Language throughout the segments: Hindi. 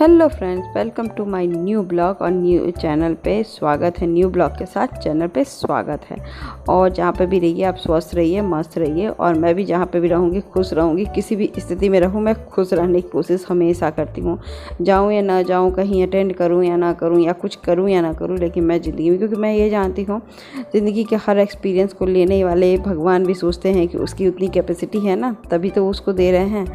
Hello friends, welcome to my new blog और न्यू चैनल पे स्वागत है। न्यू ब्लॉग के साथ चैनल पे स्वागत है। और जहाँ पे भी रहिए आप स्वस्थ रहिए, मस्त रहिए। और मैं भी जहाँ पे भी रहूँगी खुश रहूँगी। किसी भी स्थिति में रहूँ मैं खुश रहने की कोशिश हमेशा करती हूँ। जाऊँ या ना जाऊँ, कहीं अटेंड करूँ या ना करूँ, या कुछ करूँ या ना करूँ, लेकिन मैं ज़िंदगी में, क्योंकि मैं ये जानती हूँ ज़िंदगी के हर एक्सपीरियंस को लेने वाले भगवान भी सोचते हैं कि उसकी उतनी कैपेसिटी है ना, तभी तो उसको दे रहे हैं।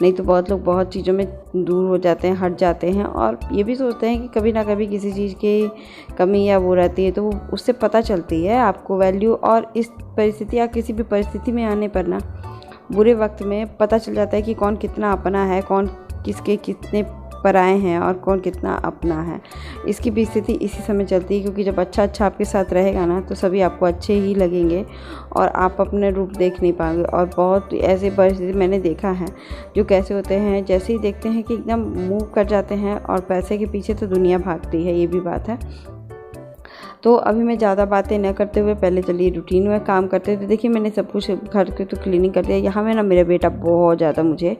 नहीं तो बहुत लोग बहुत चीज़ों में दूर हो जाते हैं, हट जाते हैं, और ये भी सोचते हैं कि कभी ना कभी किसी चीज़ की कमी या वो रहती है तो उससे पता चलती है आपको वैल्यू। और इस परिस्थिति या किसी भी परिस्थिति में आने पर ना, बुरे वक्त में पता चल जाता है कि कौन कितना अपना है, कौन किसके कितने पराए हैं और कौन कितना अपना है। इसकी भी स्थिति इसी समय चलती है, क्योंकि जब अच्छा आपके साथ रहेगा ना तो सभी आपको अच्छे ही लगेंगे और आप अपने रूप देख नहीं पाओगे। और बहुत ऐसे परिस्थिति मैंने देखा है जो कैसे होते हैं, जैसे ही देखते हैं कि एकदम मूव कर जाते हैं, और पैसे के पीछे तो दुनिया भागती है, ये भी बात है। तो अभी मैं ज़्यादा बातें न करते हुए पहले चलिए रूटीन में काम करते थे। देखिए, मैंने सब कुछ घर के तो क्लीनिंग कर दिया। यहाँ में ना मेरा बेटा बहुत ज़्यादा मुझे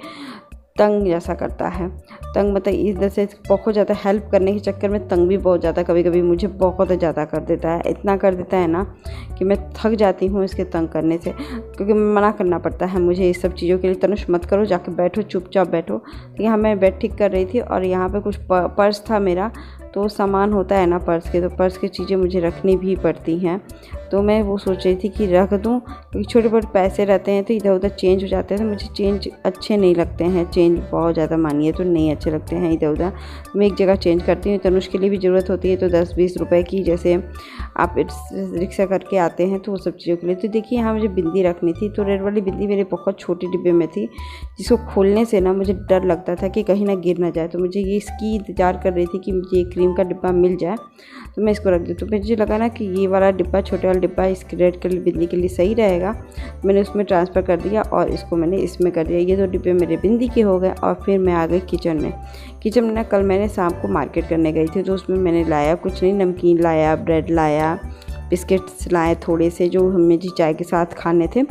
तंग जैसा करता है। तंग मतलब इधर से बहुत ज़्यादा हेल्प करने के चक्कर में तंग भी बहुत ज़्यादा कभी कभी मुझे बहुत ज़्यादा कर देता है। इतना कर देता है ना कि मैं थक जाती हूँ इसके तंग करने से, क्योंकि मना करना पड़ता है मुझे इस सब चीज़ों के लिए। तनुष मत करो, जाके बैठो, चुपचाप बैठो। तो यहाँ मैं बेड ठीक कर रही थी और यहाँ पे कुछ पर्स था मेरा, तो सामान होता है ना पर्स के, तो पर्स की चीज़ें मुझे रखनी भी पड़ती हैं। तो मैं वो सोच रही थी कि रख दूं, क्योंकि छोटे बड़े पैसे रहते हैं तो इधर उधर चेंज हो जाते हैं। तो मुझे चेंज अच्छे नहीं लगते हैं, चेंज बहुत ज़्यादा मानिए तो नहीं अच्छे लगते हैं इधर उधर। मैं एक जगह चेंज करती हूँ। तनुष के लिए भी ज़रूरत होती है, तो 10-20 रुपए की, जैसे आप रिक्शा करके आते हैं तो वो सब चीज़ों के लिए। तो देखिए, यहाँ मुझे बिंदी रखनी थी, तो रेड वाली बिंदी मेरे बहुत छोटे डिब्बे में थी, जिसको खोलने से ना मुझे डर लगता था कि कहीं ना गिर ना जाए। तो मुझे ये इसकी इंतज़ार कर रही थी कि मुझे क्रीम का डिब्बा मिल जाए तो मैं इसको रख दूँ। तो मुझे लगा ना कि ये वाला डिब्बा, छोटे वाला डिब्बा, इस रेड कलर बिंदी के लिए सही रहेगा। मैंने उसमें ट्रांसफ़र कर दिया और इसको मैंने इसमें कर दिया। ये 2 डिब्बे मेरे बिंदी के हो गए। और फिर मैं आ गई किचन में ना, कल मैंने शाम को मार्केट करने गई थी, तो उसमें मैंने लाया कुछ नहीं, नमकीन लाया, ब्रेड लाया, बिस्किट्स लाए थोड़े से, जो मुझे चाय के साथ खाने थे।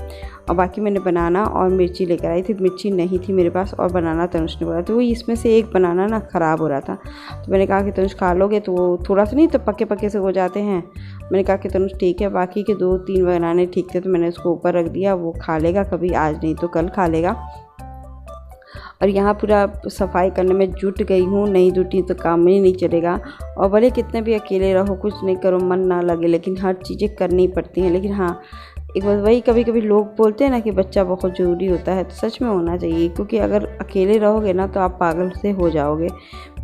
और बाकी मैंने बनाना और मिर्ची लेकर आई थी। मिर्ची नहीं थी मेरे पास, और बनाना तनुष ने बोला, तो वो इसमें से एक बनाना ना ख़राब हो रहा था। तो मैंने कहा कि तनुष खा लोगे, तो वो थोड़ा सा नहीं तो पक्के से हो जाते हैं। मैंने कहा कि तनुष ठीक है। बाकी के 2-3 बनाने ठीक थे, तो मैंने उसको ऊपर रख दिया। वो खा लेगा कभी, आज नहीं तो कल खा लेगा। और यहाँ पूरा सफाई करने में जुट गई हूँ, नहीं जुटी तो काम ही नहीं चलेगा। और भले कितने भी अकेले रहो, कुछ नहीं करो, मन ना लगे, लेकिन हर चीज़ें करनी पड़ती हैं। लेकिन हाँ, एक बात वही, कभी कभी लोग बोलते हैं ना कि बच्चा बहुत ज़रूरी होता है, तो सच में होना चाहिए, क्योंकि अगर अकेले रहोगे ना तो आप पागल से हो जाओगे।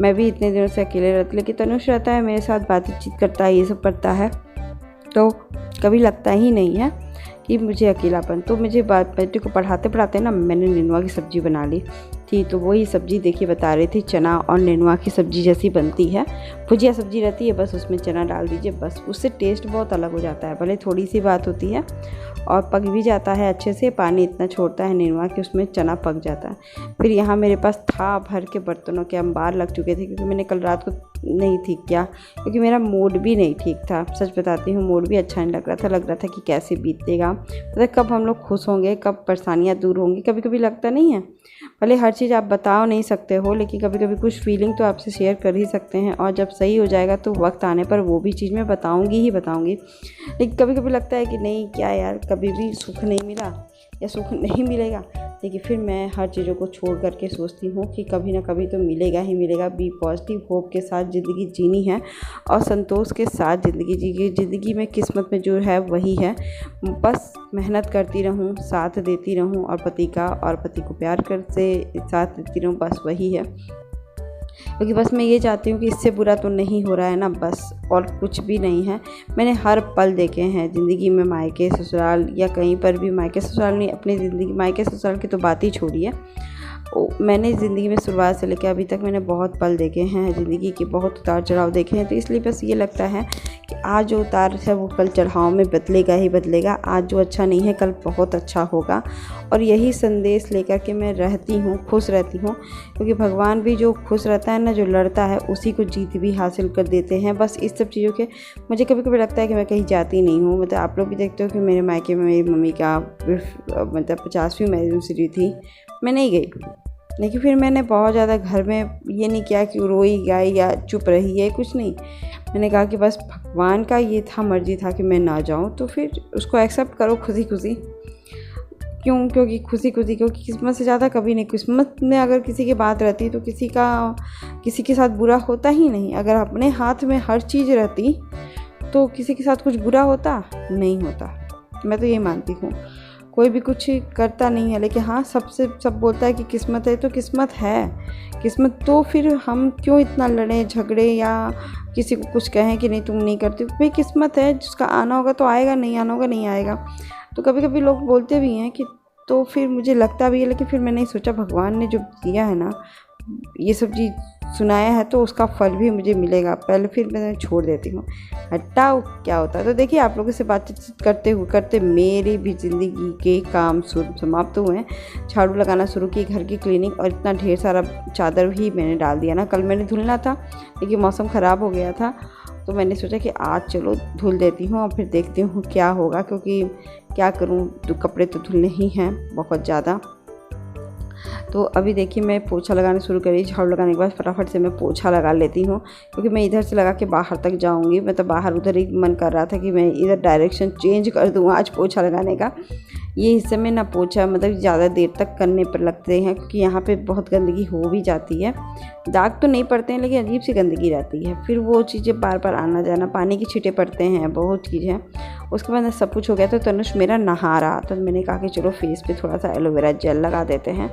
मैं भी इतने दिनों से अकेले रहती, लेकिन तनुष रहता है मेरे साथ, बातचीत करता है, ये सब करता है, तो कभी लगता ही नहीं है कि मुझे अकेलापन। तो मुझे बेटे को पढ़ाते पढ़ाते ना मैंने नेनुआ की सब्ज़ी बना ली थी। तो वही सब्ज़ी देखिए बता रही थी, चना और नेनुआ की सब्ज़ी जैसी बनती है। भुजिया सब्ज़ी रहती है, बस उसमें चना डाल दीजिए, बस उससे टेस्ट बहुत अलग हो जाता है। भले थोड़ी सी बात होती है और पक भी जाता है अच्छे से। पानी इतना छोड़ता है नेनुआ कि उसमें चना पक जाता है। फिर यहाँ मेरे पास था भर के बर्तनों के अंबार लग चुके थे, क्योंकि मैंने कल रात को नहीं ठीक किया, क्योंकि मेरा मूड भी नहीं ठीक था। सच बताती हूँ, मूड भी अच्छा नहीं लग रहा था कि कैसे बीतेगा, मतलब कब हम लोग खुश होंगे, कब परेशानियाँ दूर होंगी। कभी कभी लगता नहीं है, भले हर चीज़ आप बताओ नहीं सकते हो, लेकिन कभी कभी कुछ फीलिंग तो आपसे शेयर कर ही सकते हैं। और जब सही हो जाएगा तो वक्त आने पर वो भी चीज़ मैं बताऊंगी ही बताऊंगी। लेकिन कभी कभी लगता है कि नहीं, क्या यार, कभी भी सुख नहीं मिला या सुख नहीं मिलेगा। लेकिन फिर मैं हर चीज़ों को छोड़ करके सोचती हूँ कि कभी ना कभी तो मिलेगा ही मिलेगा। बी पॉजिटिव, होप के साथ ज़िंदगी जीनी है और संतोष के साथ ज़िंदगी जी। ज़िंदगी में किस्मत में जो है वही है, बस मेहनत करती रहूँ, साथ देती रहूँ, और पति को प्यार कर से साथ देती रहूँ, बस वही है। क्योंकि बस मैं ये चाहती हूँ कि इससे बुरा तो नहीं हो रहा है ना, बस, और कुछ भी नहीं है। मैंने हर पल देखे हैं ज़िंदगी में, मायके ससुराल या कहीं पर भी, मायके ससुराल नहीं, अपनी ज़िंदगी, मायके ससुराल की तो बात ही छोड़िए। मैंने ज़िंदगी में शुरुआत से लेकर अभी तक मैंने बहुत पल देखे हैं, ज़िंदगी के बहुत उतार चढ़ाव देखे हैं। तो इसलिए बस ये लगता है कि आज जो उतार है वो कल चढ़ाव में बदलेगा ही बदलेगा। आज जो अच्छा नहीं है कल बहुत अच्छा होगा। और यही संदेश लेकर के मैं रहती हूँ, खुश रहती हूँ, क्योंकि भगवान भी जो खुश रहता है ना, जो लड़ता है, उसी को जीत भी हासिल कर देते हैं। बस इस सब चीज़ों के मुझे कभी कभी लगता है कि मैं कहीं जाती नहीं हूँ। मतलब आप लोग भी देखते हो कि मेरे मायके में मेरी मम्मी का मतलब 50वीं मैरिज थी, मैं नहीं गई। लेकिन फिर मैंने बहुत ज़्यादा घर में ये नहीं किया कि रोई गाई या चुप रही है, कुछ नहीं। मैंने कहा कि बस भगवान का ये था, मर्ज़ी था कि मैं ना जाऊँ, तो फिर उसको एक्सेप्ट करो खुशी खुशी। क्योंकि खुशी क्योंकि किस्मत से ज़्यादा कभी नहीं। किस्मत में अगर किसी की बात रहती तो किसी के साथ बुरा होता ही नहीं। अगर अपने हाथ में हर चीज़ रहती तो किसी के साथ कुछ बुरा होता नहीं होता। मैं तो ये मानती हूँ। कोई भी कुछ करता नहीं है, लेकिन हाँ सब बोलता है कि किस्मत है, तो किस्मत है। किस्मत तो फिर हम क्यों इतना लड़ें झगड़े या किसी को कुछ कहें कि नहीं तुम नहीं करती। भाई किस्मत है, जिसका आना होगा तो आएगा, नहीं आना होगा नहीं आएगा। तो कभी कभी लोग बोलते भी हैं कि, तो फिर मुझे लगता भी है, लेकिन फिर मैंने सोचा भगवान ने जो दिया है ना, ये सब चीज़ सुनाया है तो उसका फल भी मुझे मिलेगा। पहले फिर मैं छोड़ देती हूँ, हटाओ क्या होता है। तो देखिए आप लोगों से बातचीत करते मेरी भी ज़िंदगी के काम समाप्त हुए हैं। झाड़ू लगाना शुरू की, घर की क्लीनिंग, और इतना ढेर सारा चादर भी मैंने डाल दिया ना। कल मैंने धुलना था लेकिन मौसम ख़राब हो गया था, तो मैंने सोचा कि आज चलो धुल देती हूँ और फिर देखती हूँ क्या होगा। क्योंकि क्या करूँ, तो कपड़े तो धुलने ही हैं बहुत ज़्यादा। तो अभी देखिए मैं पोछा लगाना शुरू करी। झाड़ू लगाने के बाद फटाफट से मैं पोछा लगा लेती हूँ, क्योंकि मैं इधर से लगा के बाहर तक जाऊँगी। मैं तो बाहर उधर ही मन कर रहा था कि मैं इधर डायरेक्शन चेंज कर दूँ आज पोछा लगाने का। ये हिस्से में ना पोछा मतलब ज़्यादा देर तक करने पर लगते हैं, क्योंकि यहाँ पे बहुत गंदगी हो भी जाती है। दाग तो नहीं पड़ते हैं लेकिन अजीब सी गंदगी रहती है। फिर वो चीज़ें बार बार आना जाना, पानी के छींटे पड़ते हैं, बहुत चीज़ है। उसके बाद सब कुछ हो गया तो तनुष मेरा नहा रहा, तो मैंने कहा कि चलो फेस पे थोड़ा सा एलोवेरा जेल लगा देते हैं,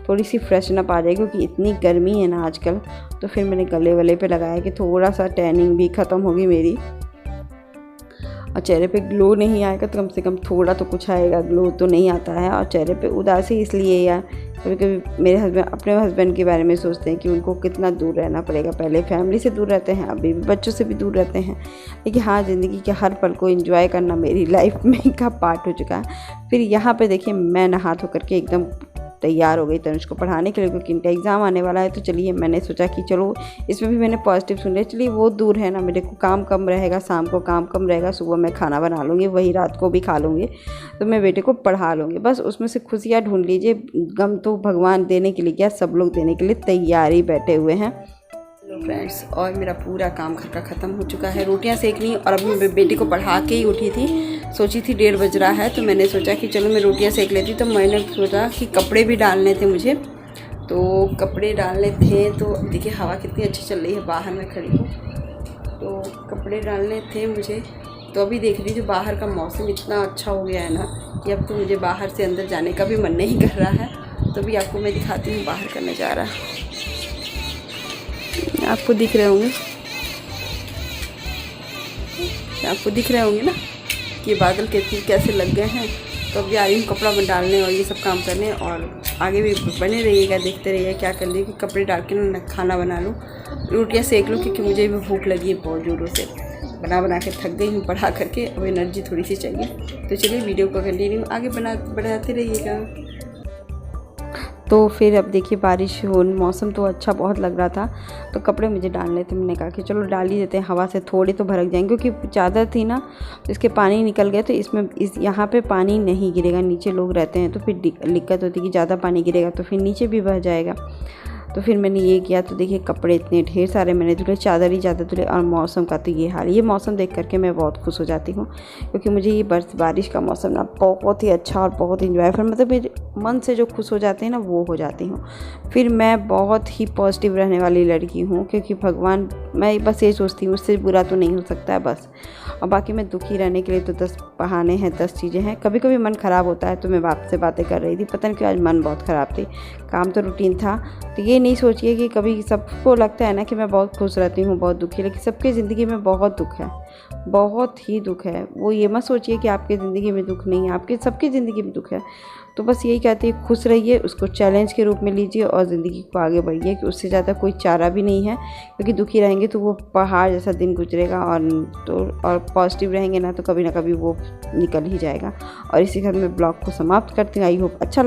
थोड़ी सी फ्रेशनअप आ जाएगी, क्योंकि इतनी गर्मी है ना आजकल। तो फिर मैंने गले वले पे लगाया कि थोड़ा सा टैनिंग भी ख़त्म होगी मेरी, और चेहरे पे ग्लो नहीं आएगा तो कम से कम थोड़ा तो कुछ आएगा। ग्लो तो नहीं आता है, और चेहरे पे उदासी इसलिए यार कभी कभी मेरे हस्बैंड अपने हस्बैंड के बारे में सोचते हैं कि उनको कितना दूर रहना पड़ेगा। पहले फैमिली से दूर रहते हैं, अभी भी बच्चों से भी दूर रहते हैं, लेकिन हाँ ज़िंदगी के हर पल को एंजॉय करना मेरी लाइफ में का पार्ट हो चुका है। फिर यहाँ पे देखिए मैं नहा धो करके एकदम तैयार हो गई तनुष को पढ़ाने के लिए, क्योंकि इनका एग्ज़ाम आने वाला है। तो चलिए मैंने सोचा कि चलो इसमें भी मैंने पॉजिटिव सुन लिया। चलिए वो दूर है ना, मेरे को काम कम रहेगा, शाम को काम कम रहेगा, सुबह मैं खाना बना लूँगी, वही रात को भी खा लूँगी, तो मैं बेटे को पढ़ा लूँगी। बस उसमें से खुशियाँ ढूंढ लीजिए। गम तो भगवान देने के लिए क्या, सब लोग देने के लिए तैयार ही बैठे हुए हैं। हेलो फ्रेंड्स, और मेरा पूरा काम घर का ख़त्म हो चुका है। रोटियां सेक ली, और अभी मैं बेटी को पढ़ा के ही उठी थी। सोची थी 1:30 बज रहा है, तो मैंने सोचा कि चलो मैं रोटियां सेक लेती। तो मैंने सोचा कि कपड़े भी डालने थे मुझे, तो कपड़े डालने थे। तो देखिए हवा कितनी अच्छी चल रही है, बाहर में खड़ी हूँ, तो कपड़े डालने थे मुझे। तो अभी देख लीजिए बाहर का मौसम इतना अच्छा हो गया है ना कि अब तो मुझे बाहर से अंदर जाने का भी मन नहीं कर रहा है। तो भी आपको मैं दिखाती हूँ बाहर का नज़ारा। आपको दिख रहे होंगे, ना कि ये बादल कैसे लग गए हैं। तो अब जा रही हूँ कपड़ा डालने और ये सब काम करने, और आगे भी बने रहिएगा, देखते रहिए क्या कर लिए कि कपड़े डाल के ना खाना बना लूँ, रोटियाँ सेक लूँ, क्योंकि मुझे भी भूख लगी है बहुत ज़ोरों से। बना के थक गई हूँ पढ़ा करके, अब एनर्जी थोड़ी सी चाहिए। तो चलिए वीडियो को कंटिन्यू आगे बढ़ाते रहिएगा। तो फिर अब देखिए बारिश हो, मौसम तो अच्छा बहुत लग रहा था, तो कपड़े मुझे डालने थे। मैंने कहा कि चलो डाल ही देते हैं, हवा से थोड़े तो भड़क जाएंगे, क्योंकि चादर थी ना तो इसके पानी निकल गए। तो यहाँ पे पानी नहीं गिरेगा, नीचे लोग रहते हैं, तो फिर दिक्कत होती है कि ज़्यादा पानी गिरेगा तो फिर नीचे भी बह जाएगा। तो फिर मैंने ये किया। तो देखिए कपड़े इतने ढेर सारे मैंने धुले, चादर ही ज़्यादा धुले, और मौसम का तो ये हाल। ये मौसम देख करके मैं बहुत खुश हो जाती हूँ, क्योंकि मुझे ये बारिश का मौसम ना बहुत ही अच्छा और बहुत इंजॉयफुल, मतलब मेरे मन से जो खुश हो जाते हैं ना वो हो जाती हूँ। फिर मैं बहुत ही पॉजिटिव रहने वाली लड़की हूँ, क्योंकि भगवान, मैं बस ये सोचती हूँ उससे बुरा तो नहीं हो सकता है बस। और बाकी मैं दुखी रहने के लिए तो 10 बहाने हैं, 10 चीज़ें हैं। कभी कभी मन ख़राब होता है, तो मैं आपसे बातें कर रही थी, पता नहीं क्यों आज मन बहुत ख़राब थी। काम तो रूटीन था। तो ये नहीं सोचिए कि कभी सबको लगता है ना कि मैं बहुत खुश रहती हूँ, बहुत दुखी, लेकिन सबकी ज़िंदगी में बहुत दुख है, बहुत ही दुख है। वो ये मत सोचिए कि आपकी ज़िंदगी में दुख नहीं है, आपकी सबकी ज़िंदगी में दुख है। तो बस यही कहती है, खुश रहिए, उसको चैलेंज के रूप में लीजिए और ज़िंदगी को आगे बढ़िए, कि उससे ज़्यादा कोई चारा भी नहीं है। क्योंकि दुखी रहेंगे तो वो पहाड़ जैसा दिन गुजरेगा, और पॉजिटिव रहेंगे ना तो कभी ना कभी वो निकल ही जाएगा। और इसी के साथ मैं ब्लॉग को समाप्त करती हूँ। आई होप अच्छा